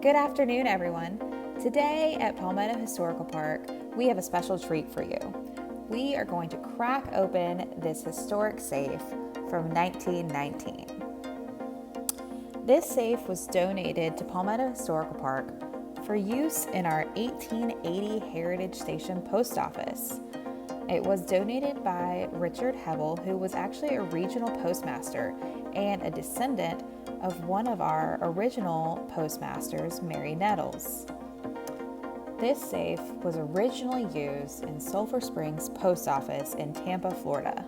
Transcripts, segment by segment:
Good afternoon, everyone. Today at Palmetto Historical Park, we have a special treat for you. We are going to crack open this historic safe from 1919. This safe was donated to Palmetto Historical Park for use in our 1880 Heritage Station post office. It was donated by Richard Hebel, who was actually a regional postmaster and a descendant of one of our original postmasters, Mary Nettles. This safe was originally used in Sulphur Springs Post Office in Tampa, Florida.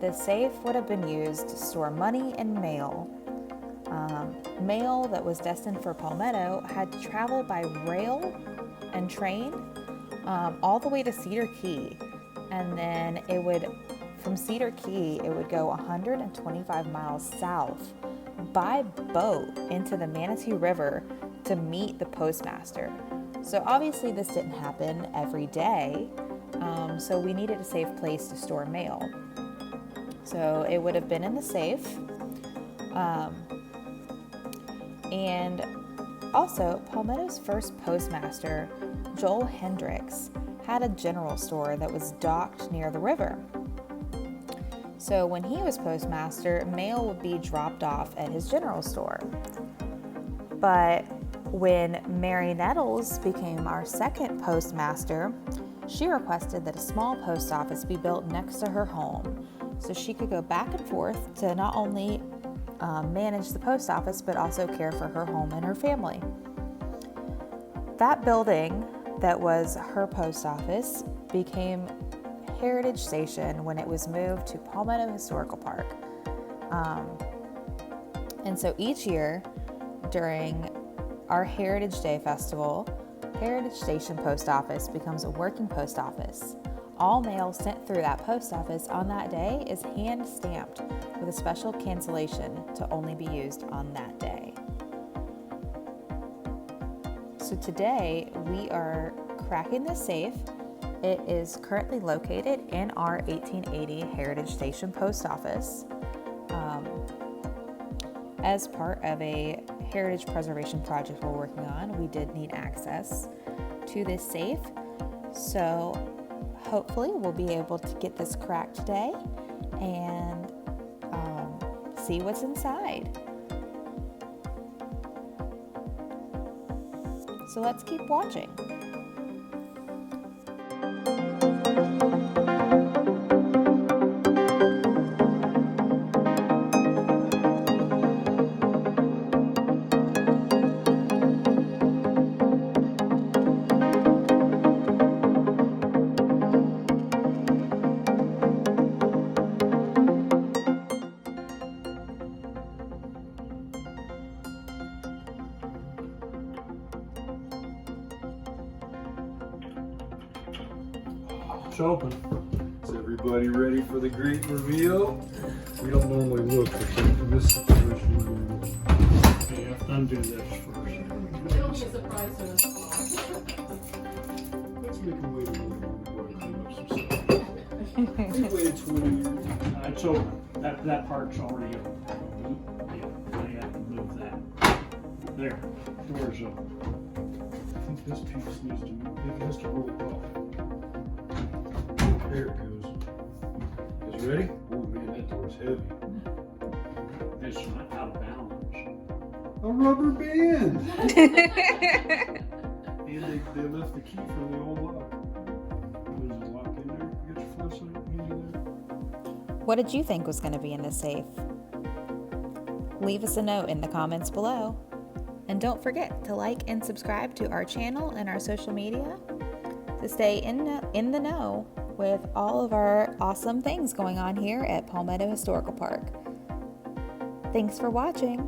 The safe would have been used to store money and mail. Mail that was destined for Palmetto had to travel by rail and train all the way to Cedar Key, and then from Cedar Key it would go 125 miles south by boat into the Manatee River to meet the postmaster. So obviously this didn't happen every day, so we needed a safe place to store mail. So it would have been in the safe. And also, Palmetto's first postmaster, Joel Hendricks, had a general store that was docked near the river. So when he was postmaster, mail would be dropped off at his general store. But when Mary Nettles became our second postmaster, she requested that a small post office be built next to her home so she could go back and forth to not only manage the post office, but also care for her home and her family. That building that was her post office became Heritage Station when it was moved to Palmetto Historical Park. And so each year during our Heritage Day Festival, Heritage Station Post Office becomes a working post office. All mail sent through that post office on that day is hand stamped with a special cancellation to only be used on that day. So today we are cracking this safe. It is currently located in our 1880 Heritage Station Post Office. As part of a heritage preservation project we're working on, we did need access to this safe. So hopefully we'll be able to get this cracked today and see what's inside. So let's keep watching. It's open. Is everybody ready for the great reveal? We don't normally look for things in this situation. We have to undo this first. It'll be a surprise to us. Let's make them wait a little more to clean up some stuff. We waited 20 years. It's open. That part's already open. Yeah, I have to move that. There, door's open. I think this piece needs to, it has to roll off. There it goes. You guys ready? Oh man, that door's heavy. It's not out of balance. A rubber band! And they left the key for the old lock. There's a lock in there. You got your flashlight handy there? What did you think was going to be in this safe? Leave us a note in the comments below. And don't forget to like and subscribe to our channel and our social media to stay in the know with all of our awesome things going on here at Palmetto Historical Park. Thanks for watching.